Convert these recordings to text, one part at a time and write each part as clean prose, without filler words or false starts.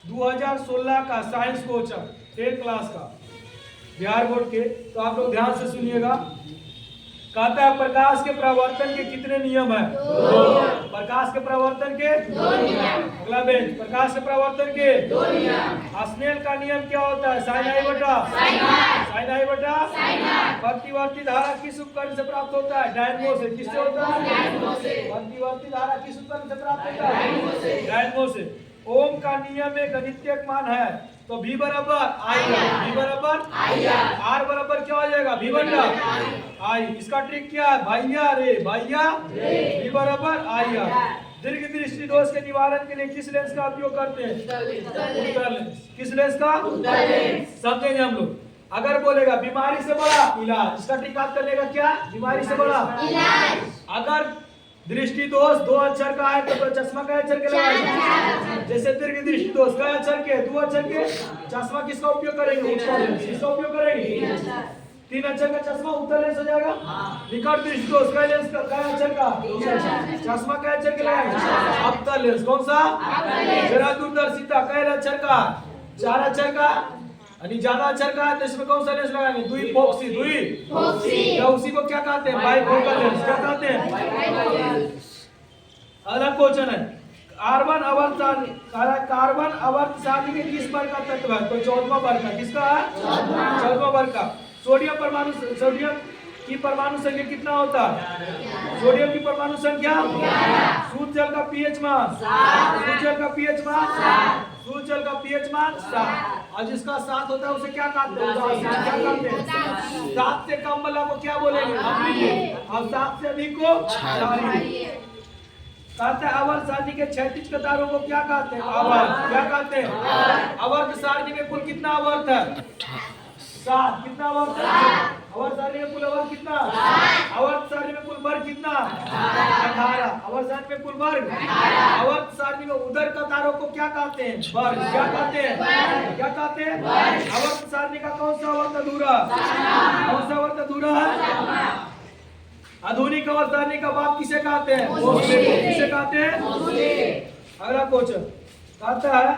2016 का science question 10 class का Bihar board के, तो आप लोग ध्यान से सुनिएगा। कहता है प्रकाश के प्रवर्तन के कितने नियम है? प्रकाश के प्रवर्तन के 2 नियम। अगला बेंच, प्रकाश के प्रवर्तन के 2 नियम। स्नेल का नियम क्या होता है? साइन आई बटा साइन आई बटा प्रतिवर्ती धारा किस उपकरण से प्राप्त होता है? डायनमो से। किससे होता है? डायनमो से। प्रतिवर्ती धारा किस उपकरण से प्राप्त होता है? डायनमो से। डायनमो से। ओम का नियम एक अनित्यक मान है, तो V बराबर I, V बराबर I, R बराबर क्या हो जाएगा? V बटा I। इसका ट्रिक क्या है? भैया रे भैया V बराबर I R। दीर्घ दृष्टि दोष के निवारण के लिए किस लेंस का उपयोग करते हैं? उत्तल लेंस। किस लेंस का? उत्तल लेंस। समझेंगे हम लोग। अगर बोलेगा बीमारी से बड़ा इलाज, इसका ट्रिक आप कर लेगा क्या? बीमारी से बड़ा इलाज। अगर दृष्टि दोष 2 अक्षर का है तो चश्मा का अक्षर के लगाएंगे। जैसे दीर्घ दृष्टि दोष का अक्षर के 2 अक्षर के, चश्मा किसका उपयोग करेंगे? किसका उपयोग करेंगे? 3 अक्षर का चश्मा उत्तल लेंस हो जाएगा। निकट दृष्टि दोष का लेंस का अक्षर का चश्मा का अक्षर के लगाएंगे अवतल लेंस। कौन सा? जरा दूरदर्शिता का अक्षर का 4 अक्षर का यानी ज्यादा अक्षर का है तो इसमें कौन सा लेंस लगाएंगे? द्विफोक्सी। या उसी को क्या कहते हैं? Bifocal lens. क्या कहते हैं? अगला क्वेश्चन है कार्बन आवर्त सारणी के किस वर्ग का तत्व है? तो 14वां वर्ग का। किसका है? 14वां वर्ग का। सोडियम की परमाणु संख्या कितना होता है? सोडियम की परमाणु संख्या शुद्ध जल का पीएच मान, शुद्ध जल का पीएच मान, शुद्ध जल का पीएच मान 7। और जिसका 7 होता है उसे क्या कहते हैं? क्या कहते हैं? 7 से कम वाला को क्या बोलेंगे? अम्लीय। और 7 से अधिक को क्षारीय। कहते हैं आवर्त सारणी के क्षैतिज कतारों को क्या कहते हैं? आवर्त। क्या कहते हैं? आवर्त सारणी में कुल कितना आवर्त है? 7। कितना आवर्त है? आवर्त सारणी में कुल आवर्त कितना? आवर्त सारणी में कुल वर्ग कितना? 18। आवर्त सारणी में कुल वर्ग। आवर्त सारणी में उदर कतारों को क्या कहते हैं? वर्ग। क्या कहते हैं? क्या कहते हैं? आवर्त सारणी का कौन सा आवर्त अधूरा? कौन सा आवर्त अधूरा है? आधुनिक आवर्त सारणी का बाप किसे कहते हैं? किसे कहते हैं? अगला क्वेश्चन कहता है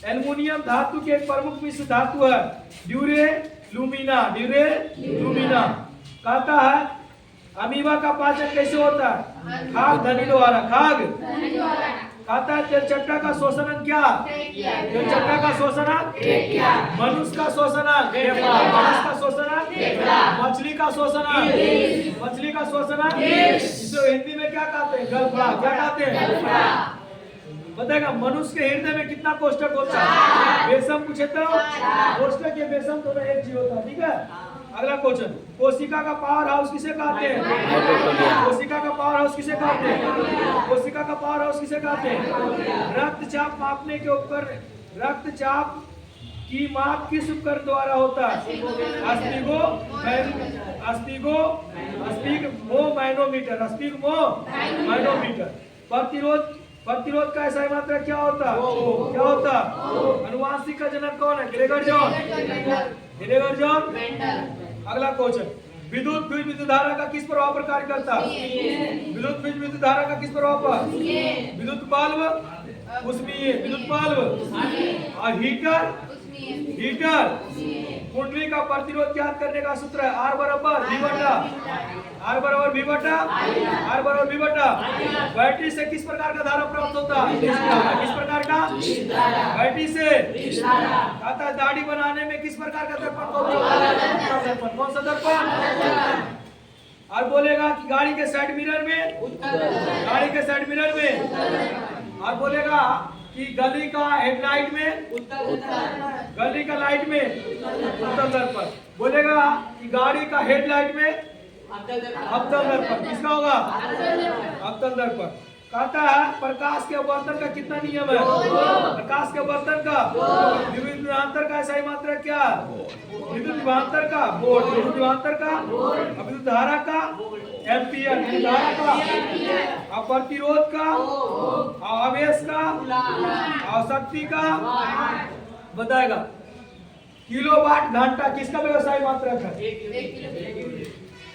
एल्युमिनियम धातु के एक प्रमुख मिश्र धातु है ड्यूरेलुमिना। ड्यूरेलुमिना। कहता है अमीबा का पाचन कैसे होता है? खाग धनी द्वारा। खाग। कहता है तेलचट्टा का शोषण क्या? तेलचट्टा का शोषण मनुष्य का शोषण, मनुष्य का शोषण, मछली का शोषण, मछली का शोषण। इसे हिंदी में क्या कहते हैं? गलफड़ा। क्या कहते हैं? बताएगा मनुष्य के हृदय में कितना कोष्ठक होता है? बेसम पूछे तो कोष्ठक या बेसम दोनों एक चीज होता है। ठीक है। अगला क्वेश्चन कोशिका का पावर हाउस किसे कहते हैं? कोशिका का पावर हाउस किसे कहते हैं? कोशिका का पावर हाउस किसे कहते हैं? रक्तचाप मापने के उपकरण, रक्तचाप की माप किस उपकरण द्वारा होता है? स्पिगमोमैनोमीटर। प्रतिरोध का ऐसा मात्रा क्या होता? क्या होता? अनुवांशिक का जनक कौन है? Gregor John. अगला क्वेश्चन विद्युत धारा का किस प्रभाव पर कार्य करता है? विद्युत धारा का किस प्रभाव पर? विद्युत बल्ब उष्मीय, विद्युत बल्ब और हीटर कुंडली का प्रतिरोध ज्ञात करने का सूत्र है R बराबर V बटा। बैटरी से किस प्रकार का धारा प्राप्त होता है? किस प्रकार का? बैटरी से। कहता है दाढ़ी बनाने में किस प्रकार का दर्पण का उपयोग होता है? कौन सा दर्पण? और बोलेगा कि गाड़ी के साइड मिरर में, और बोलेगा कि गली का हेडलाइट में, गली का लाइट में उत्तल दर्पण। बोलेगा कि गाड़ी का हेडलाइट में अवतल दर्पण। किसका होगा? अवतल दर्पण। कहता है प्रकाश के अपवर्तन का कितना नियम है? प्रकाश के अपवर्तन का विद्युत विभवांतर का ऐसा ही मात्रा क्या? विद्युत विभवांतर का वोल्ट, विद्युत विभवांतर का, विद्युत धारा का एम्पियर, विद्युत धारा का, और प्रतिरोध का, और आवेश का, और शक्ति का बताएगा। किलोवाट घंटा किसका व्यवसाय मात्रक है?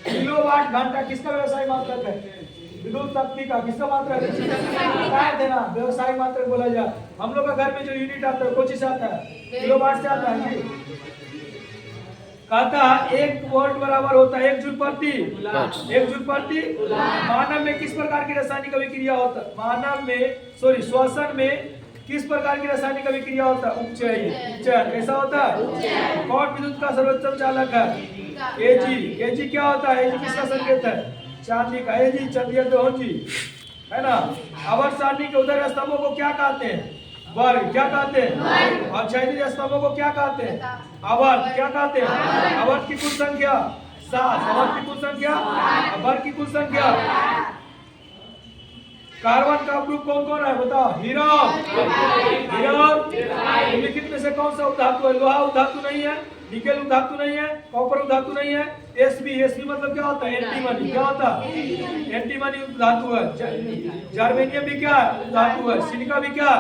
किलोवाट घंटा किसका व्यवसाय मात्रक है? विद्युत शक्ति का किसका मात्रक क्या देना व्यवसायिक मात्रक बोला जाए। हम लोग का घर में जो यूनिट आता है कौन से आता है? किलोवाट से आता है जी। कहता है 1 वोल्ट बराबर होता है 1 जूल प्रति 1 जूल प्रति। मानव में किस प्रकार की रासायनिक अभिक्रिया होता है? मानव में श्वसन में किस प्रकार की रासायनिक अभिक्रिया होता है? उपचयन। कैसा होता है? कौन विद्युत का सर्वोच्च चालक है? एजी। एजी क्या होता है? एजी किसका संकेत है? चांदी का। एजी चंद्रिय दोहन जी है ना। आवर्त सारणी के उदर स्तंभों को क्या कहते हैं? वर्ग। क्या कहते हैं? और क्षैतिज स्तंभों को क्या कहते हैं? आवर्त। क्या कहते हैं? आवर्त की कुल संख्या 7। आवर्त की कुल संख्या, वर्ग की कुल संख्या। कार्बन का ग्रुप कौन कौन है बताओ? हीरा। निम्नलिखित में से कौन सा उपधातु है? लोहा उपधातु नहीं है, निकेल उपधातु नहीं है, कॉपर उपधातु नहीं है। एसबी मतलब क्या होता है? एंटीमनी। क्या होता है? एंटीमनी उपधातु है। जर्मेनियम भी क्या है? उपधातु है। सिलिका भी क्या?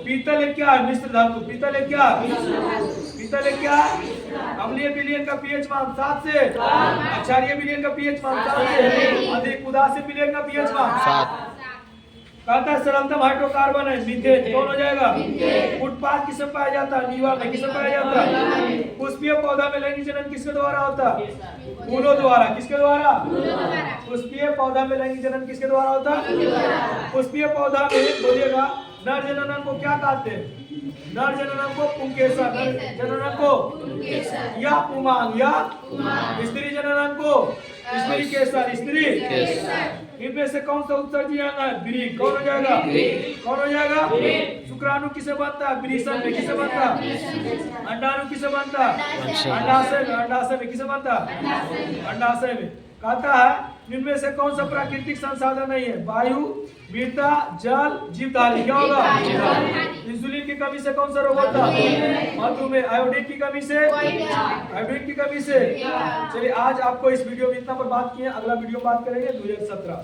पीतल एक क्या है? मिश्र धातु। पीतल एक क्या? पीतल एक क्या? अम्लीय विलयन का पीएच मान 7 से, क्षारीय विलयन का पीएच मान 7 से अधिक, उदासीन विलयन का पीएच मान 7। कहता है सरलतम हाइड्रोकार्बन है मीथेन। कौन हो जाएगा? उत्पाद किसमें पाया जाता है? जीवा में। किसमें पाया जाता है? पुष्पीय पौधा में लैंगिक जनन किसके द्वारा होता है? फूलों द्वारा। किसके द्वारा? पुष्पीय पौधा में लैंगिक जनन किसके द्वारा होता है? पुष्पीय पौधा में बोलिएगा नर जनन को क्या कहते हैं? नर जनन को पुंकेसर। नर जनन को या पुमांग या स्त्री जनन को स्त्री केसर। स्त्री इनमें से कौन सा उत्सर्जी अंग है? वृक्क। कौन हो जाएगा? कौन हो जाएगा? शुक्राणु किसे बनता है? वृषण में। किसे बनता है? अंडाणु किसे बनता है? अंडाशय में। अंडाशय में किसे बनता है? अंडाशय में। कहता है इनमें से कौन सा प्राकृतिक संसाधन नहीं है? वायु, मृदा, जल, जीवधारी। क्या होगा? इंसुलिन की कमी से कौन सा रोग होता है? मधुमेह। आयोडीन की कमी से, आयोडीन की कमी से। चलिए आज आपको इस वीडियो में इतना पर बात किए, अगला वीडियो बात करेंगे 2017।